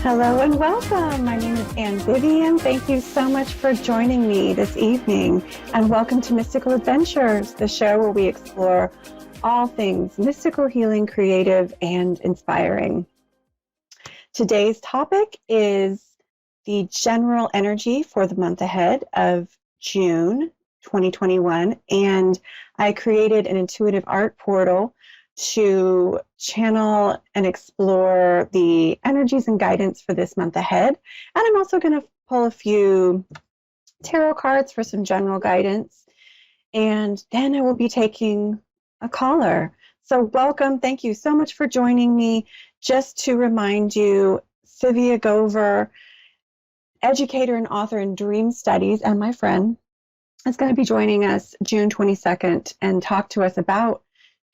Hello and welcome. My name is Vivian. Thank you so much for joining me this evening, and welcome to Mystical Adventures, the show where we explore all things mystical, healing, creative, and inspiring. Today's topic is the general energy for the month ahead of June 2021, and I created an intuitive art portal to channel and explore the energies and guidance for this month ahead. And I'm also going to pull a few tarot cards for some general guidance. And then I will be taking a caller. So welcome. Thank you so much for joining me. Just to remind you, Sylvia Gover, educator and author in dream studies, and my friend, is going to be joining us June 22nd and talk to us about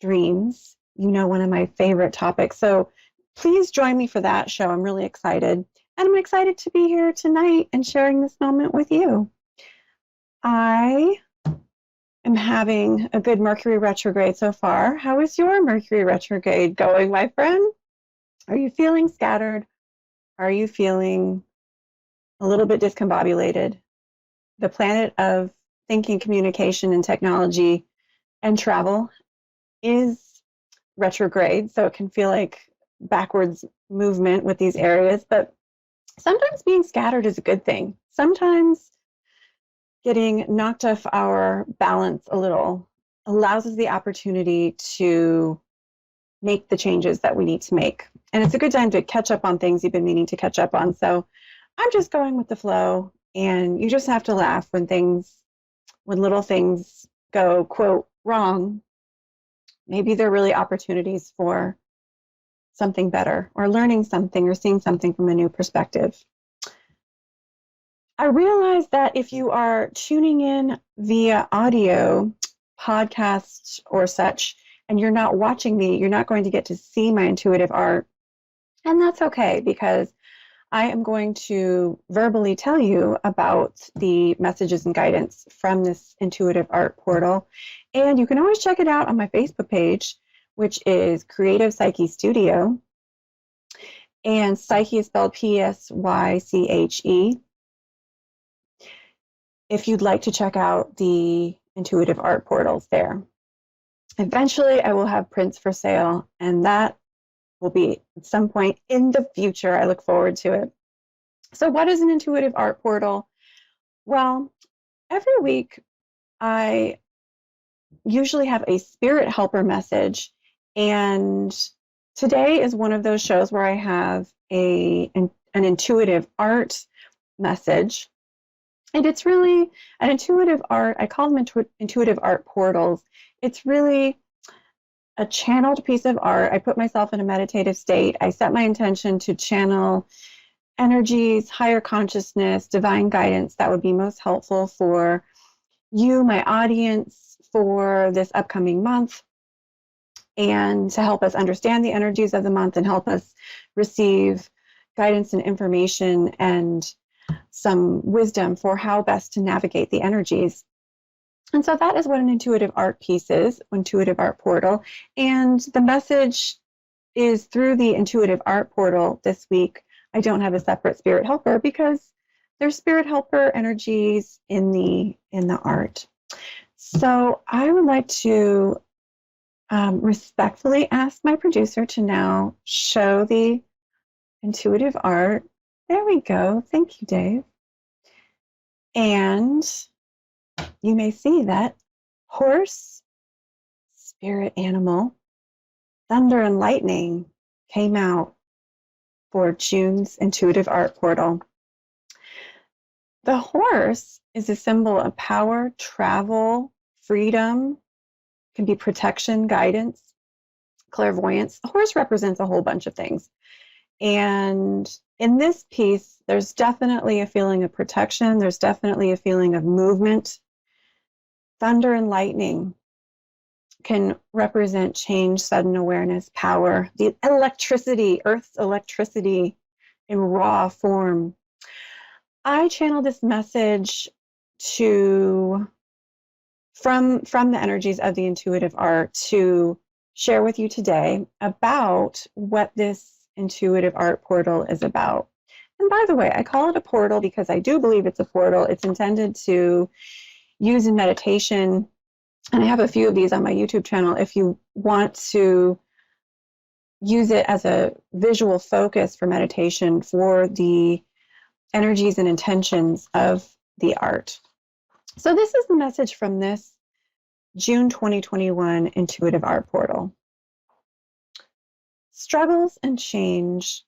dreams, one of my favorite topics. So please join me for that show. I'm really excited. And I'm excited to be here tonight and sharing this moment with you. I am having a good Mercury retrograde so far. How is your Mercury retrograde going, my friend? Are you feeling scattered? Are you feeling a little bit discombobulated? The planet of thinking, communication, and technology and travel is retrograde, so it can feel like backwards movement with these areas, but sometimes being scattered is a good thing. Sometimes getting knocked off our balance a little allows us the opportunity to make the changes that we need to make. And it's a good time to catch up on things you've been meaning to catch up on. So I'm just going with the flow, and you just have to laugh when little things go, quote, wrong. Maybe they're really opportunities for something better, or learning something, or seeing something from a new perspective. I realize that if you are tuning in via audio, podcast, or such, and you're not watching me, you're not going to get to see my intuitive art. And that's okay, because I am going to verbally tell you about the messages and guidance from this intuitive art portal. And you can always check it out on my Facebook page, which is Creative Psyche Studio. And Psyche is spelled Psyche. If you'd like to check out the intuitive art portals there. Eventually, I will have prints for sale, and that will be at some point in the future. I look forward to it. So what is an intuitive art portal? Well, every week I usually have a spirit helper message, and today is one of those shows where I have an intuitive art message. And it's really an intuitive art. I call them intuitive art portals. It's really a channeled piece of art. I put myself in a meditative state. I set my intention to channel energies, higher consciousness, divine guidance that would be most helpful for you, my audience, for this upcoming month, and to help us understand the energies of the month and help us receive guidance and information and some wisdom for how best to navigate the energies. And so that is what an intuitive art piece is, intuitive art portal. And the message is through the intuitive art portal this week. I don't have a separate spirit helper because there's spirit helper energies in the art. So I would like to respectfully ask my producer to now show the intuitive art. There we go. Thank you, Dave. And you may see that horse, spirit animal, thunder and lightning came out for June's intuitive art portal. The horse is a symbol of power, travel, freedom, can be protection, guidance, clairvoyance. The horse represents a whole bunch of things. And in this piece, there's definitely a feeling of protection. There's definitely a feeling of movement. Thunder and lightning can represent change, sudden awareness, power, the electricity, Earth's electricity in raw form. I channel this message from the energies of the intuitive art to share with you today about what this intuitive art portal is about. And by the way, I call it a portal because I do believe it's a portal. It's intended to use in meditation. And I have a few of these on my YouTube channel if you want to use it as a visual focus for meditation for the energies and intentions of the art. So this is the message from this June 2021 Intuitive Art Portal. Struggles and change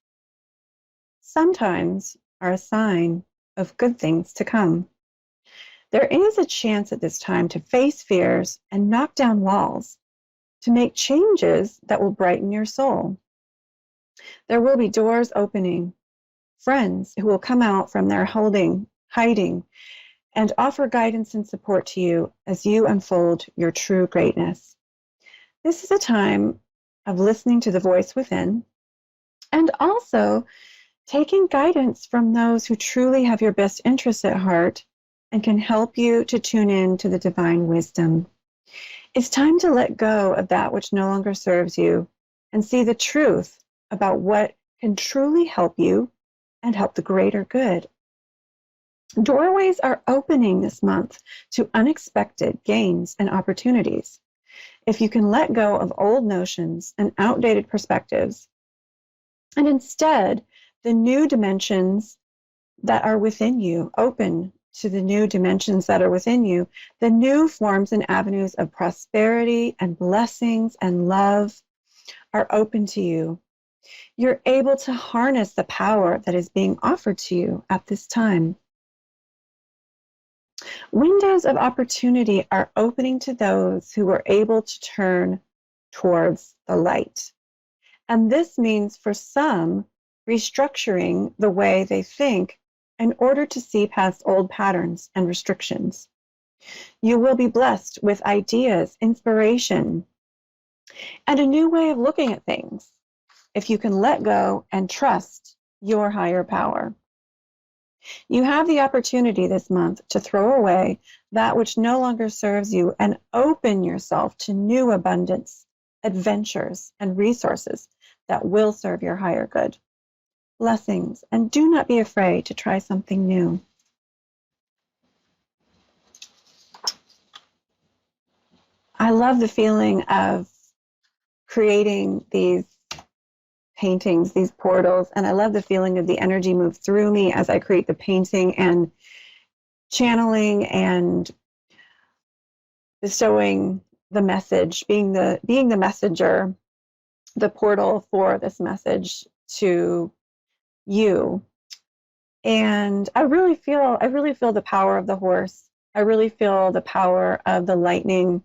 sometimes are a sign of good things to come. There is a chance at this time to face fears and knock down walls to make changes that will brighten your soul. There will be doors opening, friends who will come out from their hiding, and offer guidance and support to you as you unfold your true greatness. This is a time of listening to the voice within and also taking guidance from those who truly have your best interests at heart and can help you to tune in to the divine wisdom. It's time to let go of that which no longer serves you and see the truth about what can truly help you and help the greater good. Doorways are opening this month to unexpected gains and opportunities. If you can let go of old notions and outdated perspectives, and instead, the new dimensions that are within you, open to the new dimensions that are within you, the new forms and avenues of prosperity and blessings and love are open to you. You're able to harness the power that is being offered to you at this time. Windows of opportunity are opening to those who are able to turn towards the light. And this means for some, restructuring the way they think in order to see past old patterns and restrictions. You will be blessed with ideas, inspiration, and a new way of looking at things if you can let go and trust your higher power. You have the opportunity this month to throw away that which no longer serves you and open yourself to new abundance, adventures, and resources that will serve your higher good. Blessings, and do not be afraid to try something new. I love the feeling of creating these paintings, these portals, and I love the feeling of the energy move through me as I create the painting and channeling and bestowing the message, being the messenger, the portal for this message to you. And I really feel the power of the horse. I really feel the power of the lightning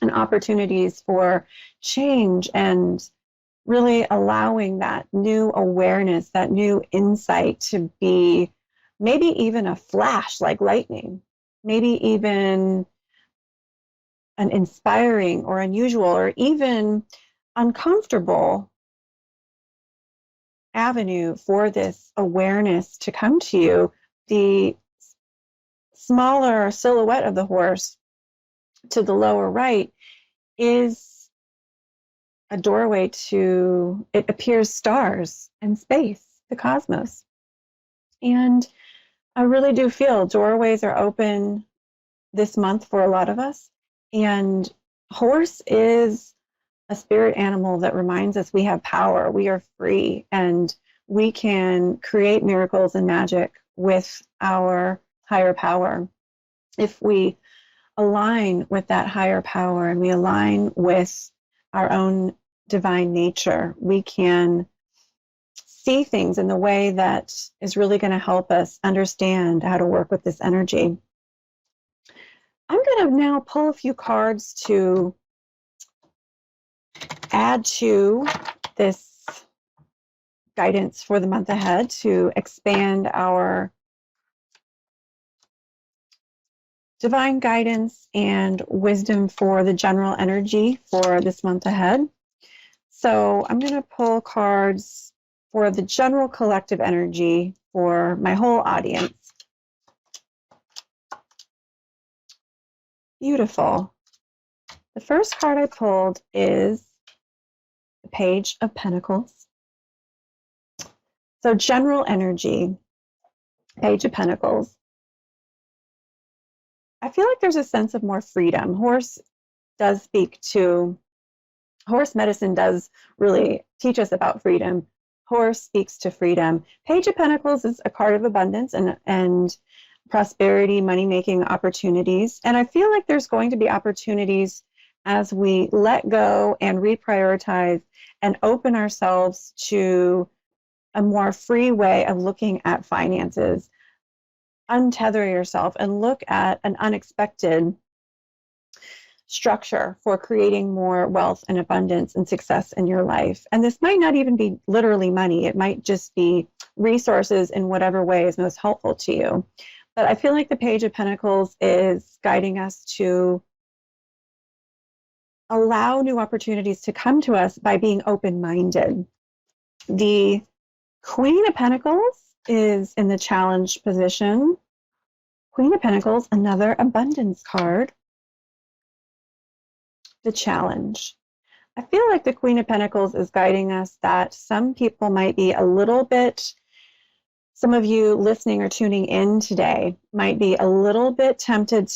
and opportunities for change and really allowing that new awareness, that new insight to be maybe even a flash like lightning, maybe even an inspiring or unusual or even uncomfortable avenue for this awareness to come to you. The smaller silhouette of the horse to the lower right is a doorway to, it appears, stars and space, the cosmos. And I really do feel doorways are open this month for a lot of us. And horse is a spirit animal that reminds us we have power, we are free, and we can create miracles and magic with our higher power. If we align with that higher power and we align with our own divine nature, we can see things in the way that is really going to help us understand how to work with this energy. I'm going to now pull a few cards to add to this guidance for the month ahead, to expand our divine guidance and wisdom for the general energy for this month ahead. So I'm going to pull cards for the general collective energy for my whole audience. Beautiful. The first card I pulled is the Page of Pentacles. So general energy, Page of Pentacles. I feel like there's a sense of more freedom. Horse medicine does really teach us about freedom. Horse speaks to freedom. Page of Pentacles is a card of abundance and prosperity, money-making opportunities. And I feel like there's going to be opportunities as we let go and reprioritize and open ourselves to a more free way of looking at finances. Untether yourself and look at an unexpected structure for creating more wealth and abundance and success in your life. And this might not even be literally money. It might just be resources in whatever way is most helpful to you. But I feel like the Page of Pentacles is guiding us to allow new opportunities to come to us by being open-minded. The Queen of Pentacles is in the challenge position. Queen of Pentacles, another abundance card. The challenge. I feel like the Queen of Pentacles is guiding us that some people might be a little bit, some of you listening or tuning in today might be a little bit tempted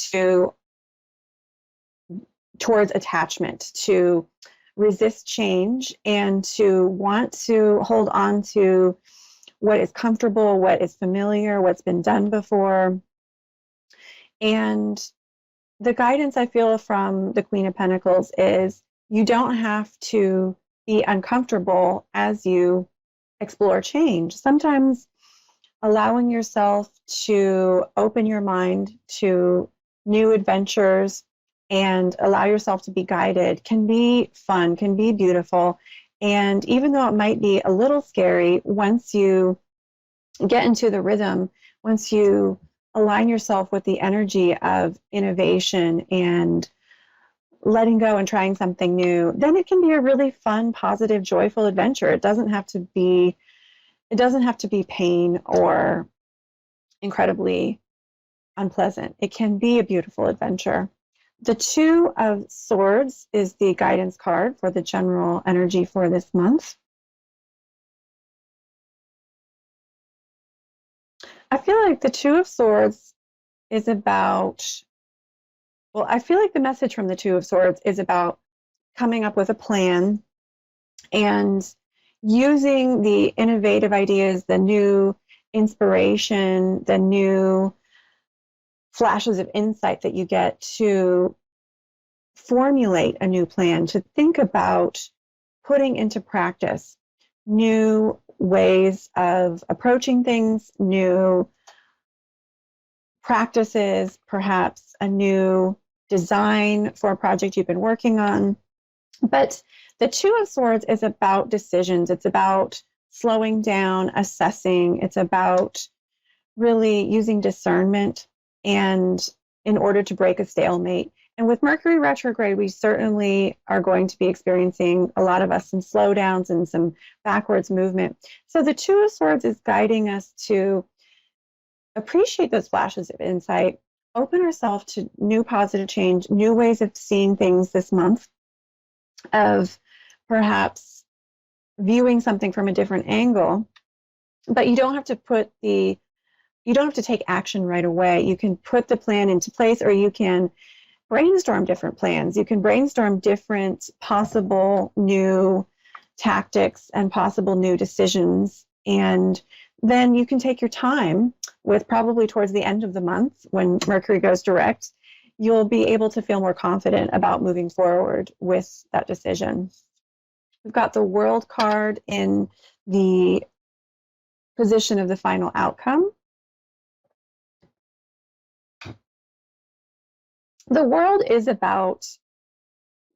towards attachment, to resist change, and to want to hold on to what is comfortable, what is familiar, what's been done before. And the guidance I feel from the Queen of Pentacles is you don't have to be uncomfortable as you explore change. Sometimes allowing yourself to open your mind to new adventures and allow yourself to be guided can be fun, can be beautiful. And even though it might be a little scary, once you get into the rhythm, once you align yourself with the energy of innovation and letting go and trying something new, then it can be a really fun, positive, joyful adventure. It doesn't have to be pain or incredibly unpleasant. It can be a beautiful adventure. The Two of Swords is the guidance card for the general energy for this month. I feel like the Two of Swords is about, well, I feel like the message from the Two of Swords is about coming up with a plan and using the innovative ideas, the new inspiration, the new flashes of insight that you get to formulate a new plan, to think about putting into practice new ways of approaching things, new practices, perhaps a new design for a project you've been working on. But the Two of Swords is about decisions. It's about slowing down, assessing. It's about really using discernment and in order to break a stalemate. And with Mercury retrograde, we certainly are going to be experiencing, a lot of us, some slowdowns and some backwards movement. So the Two of Swords is guiding us to appreciate those flashes of insight, open ourselves to new positive change, new ways of seeing things this month, of perhaps viewing something from a different angle. But you don't have to take action right away. You can put the plan into place, or you can brainstorm different plans. You can brainstorm different possible new tactics and possible new decisions. And then you can take your time with, probably towards the end of the month when Mercury goes direct, you'll be able to feel more confident about moving forward with that decision. We've got the World card in the position of the final outcome. The World is about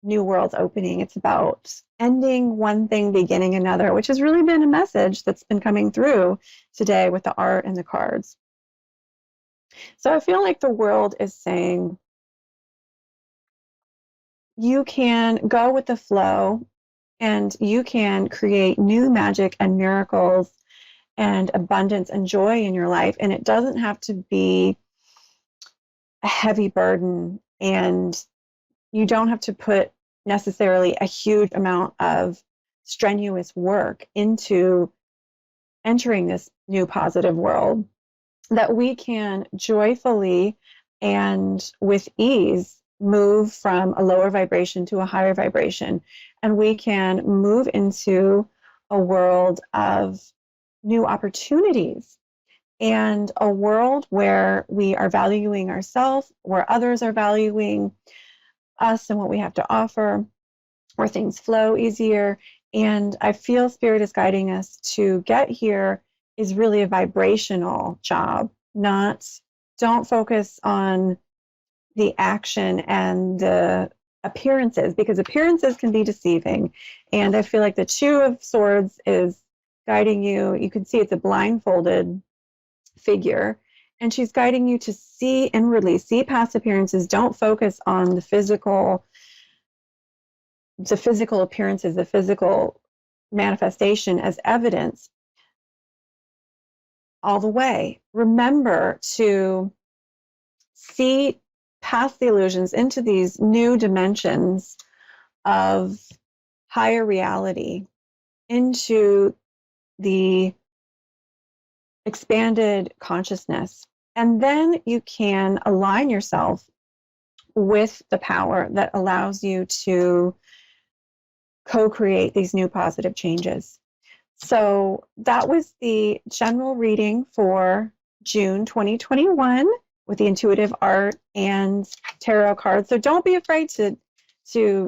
new worlds opening. It's about ending one thing, beginning another, which has really been a message that's been coming through today with the art and the cards. So I feel like the World is saying you can go with the flow and you can create new magic and miracles and abundance and joy in your life. And it doesn't have to be a heavy burden, and you don't have to put necessarily a huge amount of strenuous work into entering this new positive world, that we can joyfully and with ease move from a lower vibration to a higher vibration. And we can move into a world of new opportunities and a world where we are valuing ourselves, where others are valuing us and what we have to offer, where things flow easier. And I feel Spirit is guiding us to get here is really a vibrational job, not, don't focus on the action and the appearances, because appearances can be deceiving. And I feel like the Two of Swords is guiding you. You can see it's a blindfolded figure, and she's guiding you to see inwardly, see past appearances. Don't focus on the physical appearances, the physical manifestation as evidence all the way. Remember to see past the illusions into these new dimensions of higher reality, into the expanded consciousness. And then you can align yourself with the power that allows you to co-create these new positive changes. So that was the general reading for June 2021 with the intuitive art and tarot cards. So don't be afraid to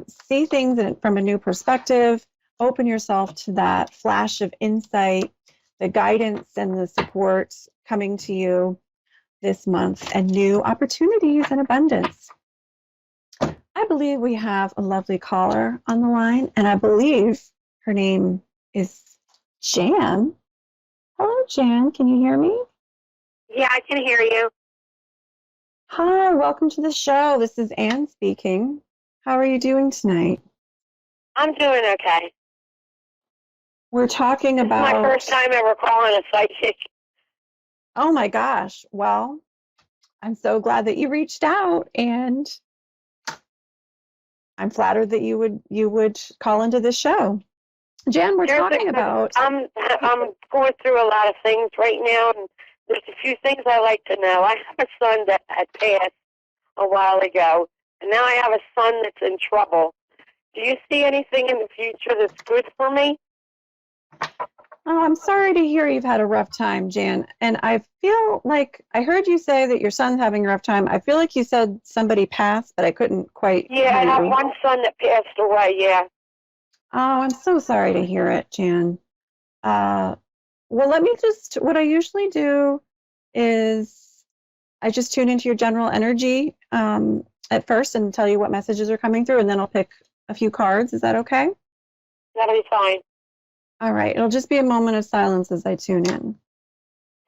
see things from a new perspective. Open yourself to that flash of insight, the guidance and the support coming to you this month, and new opportunities and abundance. I believe we have a lovely caller on the line, and I believe her name is Jan. Hello, Jan. Can you hear me? Yeah, I can hear you. Hi, welcome to the show. This is Anne speaking. How are you doing tonight? I'm doing okay. We're talking about... This is my first time ever calling a psychic. Oh my gosh. Well, I'm so glad that you reached out, and I'm flattered that you would call into this show. Jan, we're talking about... I'm going through a lot of things right now, and there's a few things I like to know. I have a son that had passed a while ago, and now I have a son that's in trouble. Do you see anything in the future that's good for me? Oh, I'm sorry to hear you've had a rough time, Jan. And I feel like I heard you say that your son's having a rough time. I feel like you said somebody passed, but I couldn't quite hear I have you. one son that passed away, yeah. Oh, I'm so sorry to hear it, Jan. Well, what I usually do is I just tune into your general energy at first and tell you what messages are coming through, and then I'll pick a few cards. Is that okay? That'll be fine. All right. It'll just be a moment of silence as I tune in.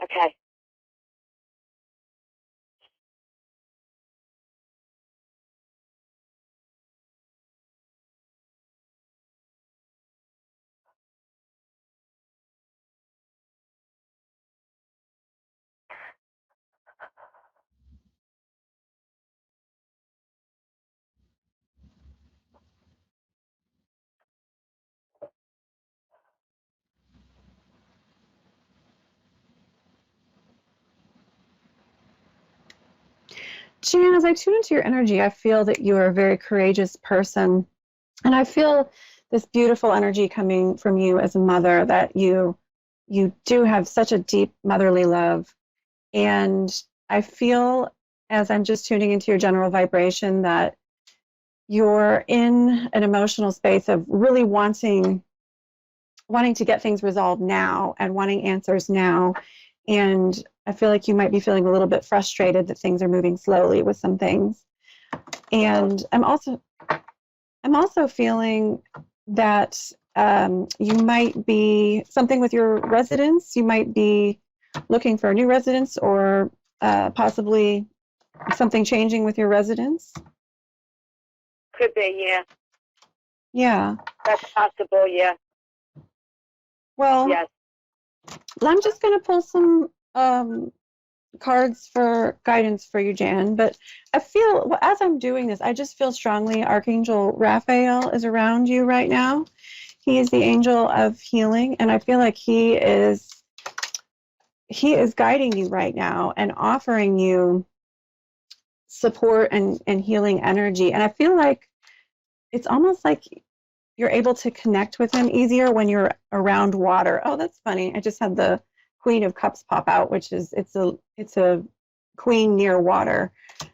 Okay. Jan, as I tune into your energy, I feel that you are a very courageous person. And I feel this beautiful energy coming from you as a mother, that you do have such a deep motherly love. And I feel, as I'm just tuning into your general vibration, that you're in an emotional space of really wanting to get things resolved now and wanting answers now. And I feel like you might be feeling a little bit frustrated that things are moving slowly with some things. And I'm also feeling that you might be something with your residence. You might be looking for a new residence, or possibly something changing with your residence. Could be, yeah. Yeah. That's possible, yeah. Well, yes. I'm just going to pull some cards for guidance for you, Jan. But I feel, as I'm doing this, I just feel strongly Archangel Raphael is around you right now. He is the angel of healing, and I feel like he is he is guiding you right now and offering you support and healing energy. And I feel like it's almost like you're able to connect with him easier when you're around water. Oh, that's funny. I just had the Queen of Cups pop out, which is it's a queen near water.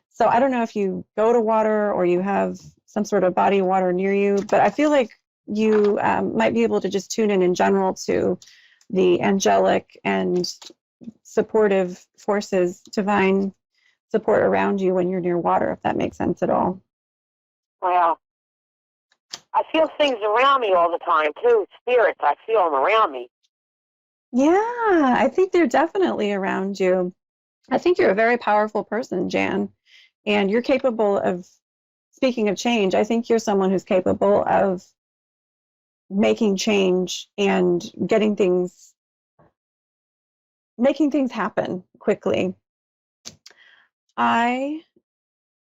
So I don't know if you go to water or you have some sort of body of water near you, but I feel like you might be able to just tune in general to the angelic and supportive forces, divine support around you when you're near water, if that makes sense at all. Wow. I feel things around me all the time, too. Spirits, I feel them around me. Yeah, I think they're definitely around you. I think you're a very powerful person, Jan, and you're capable of, speaking of change, I think you're someone who's capable of making change and making things happen quickly. I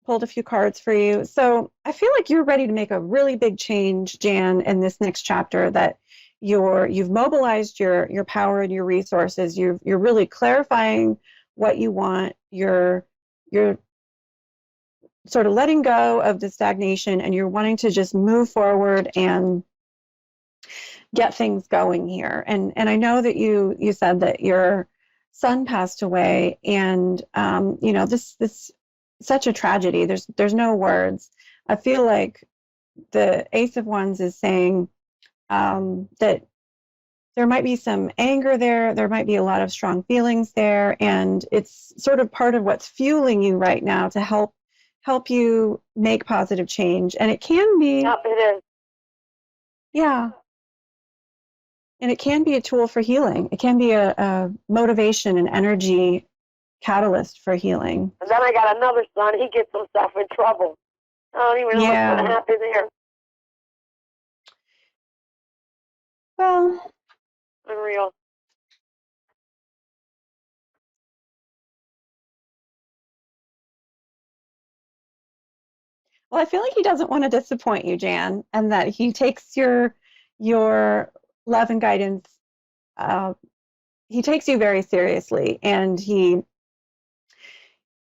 pulled a few cards for you. So I feel like you're ready to make a really big change, Jan, in this next chapter, that you've mobilized your power and your resources. You're really clarifying what you want. You're sort of letting go of the stagnation, and you're wanting to just move forward and get things going here. And I know that you said that your son passed away, and this such a tragedy. There's no words. I feel like the Ace of Wands is saying that there might be some anger there. There might be a lot of strong feelings there, and it's sort of part of what's fueling you right now to help you make positive change. And it can be, Yep, it is. yeah, and it can be a tool for healing. It can be a motivation and energy catalyst for healing. And then I got another son. He gets himself in trouble. I don't even know what's going to happen there. Well, Unreal. Well, I feel like he doesn't want to disappoint you, Jan, and that he takes your love and guidance. He takes you very seriously, and he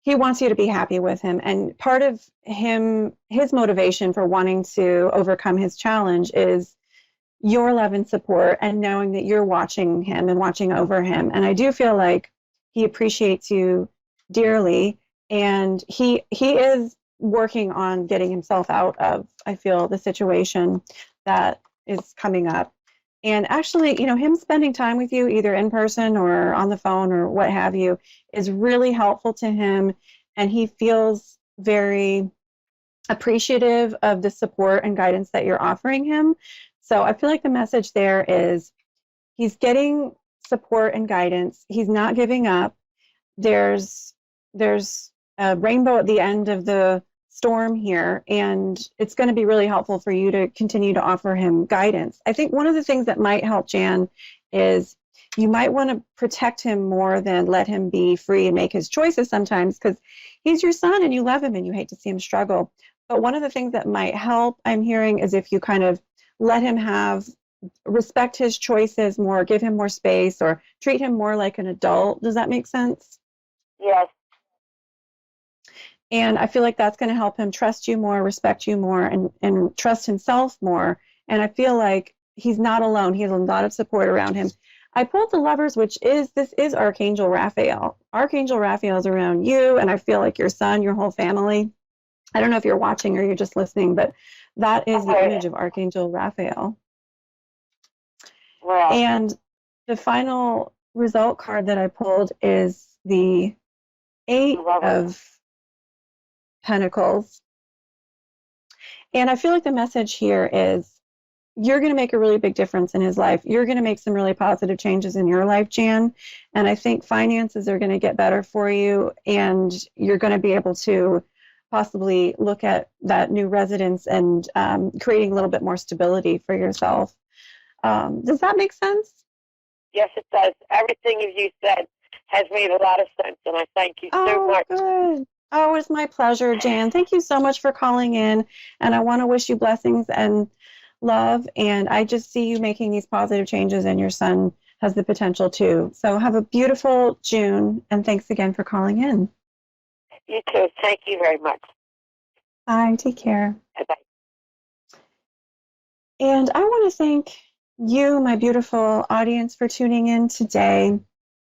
wants you to be happy with him. And part of his motivation for wanting to overcome his challenge is your love and support, and knowing that you're watching him and watching over him. And I do feel like he appreciates you dearly, and he is working on getting himself out of, I feel, the situation that is coming up. And actually, him spending time with you, either in person or on the phone or what have you, is really helpful to him. And he feels very appreciative of the support and guidance that you're offering him. So I feel like the message there is he's getting support and guidance. He's not giving up. There's a rainbow at the end of the storm here, and it's going to be really helpful for you to continue to offer him guidance. I think one of the things that might help, Jan, is you might want to protect him more than let him be free and make his choices sometimes, because he's your son and you love him and you hate to see him struggle. But one of the things that might help, I'm hearing, is if you kind of let him respect his choices more, give him more space, or treat him more like an adult. Does that make sense? Yes. And I feel like that's going to help him trust you more, respect you more, and trust himself more. And I feel like he's not alone. He has a lot of support around him. I pulled the Lovers, this is Archangel Raphael. Archangel Raphael is around you, and I feel like your son, your whole family. I don't know if you're watching or you're just listening, but that is the image of Archangel Raphael. Wow. And the final result card that I pulled is the Eight of Pentacles. And I feel like the message here is you're going to make a really big difference in his life. You're going to make some really positive changes in your life, Jan. And I think finances are going to get better for you, and you're going to be able to possibly look at that new residence and creating a little bit more stability for yourself. Does that make sense? Yes, it does. Everything you said has made a lot of sense, and I thank you so much. Good. Oh, it's my pleasure, Jan. Thank you so much for calling in, and I want to wish you blessings and love, and I just see you making these positive changes and your son has the potential to. So have a beautiful June, and thanks again for calling in. You too. Thank you very much. Bye. Take care. Bye-bye. And I want to thank you, my beautiful audience, for tuning in today.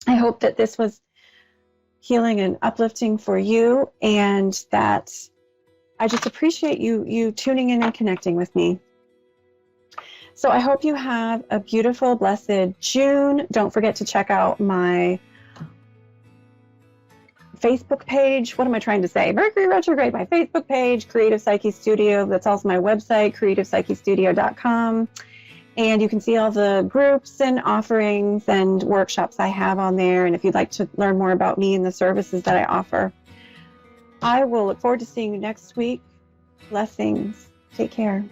I hope that this was healing and uplifting for you, and that I just appreciate you tuning in and connecting with me. So I hope you have a beautiful, blessed June. Don't forget to check out my Facebook page. What am I trying to say? Mercury Retrograde, my Facebook page, Creative Psyche Studio. That's also my website, creativepsychestudio.com. And you can see all the groups and offerings and workshops I have on there. And if you'd like to learn more about me and the services that I offer, I will look forward to seeing you next week. Blessings. Take care.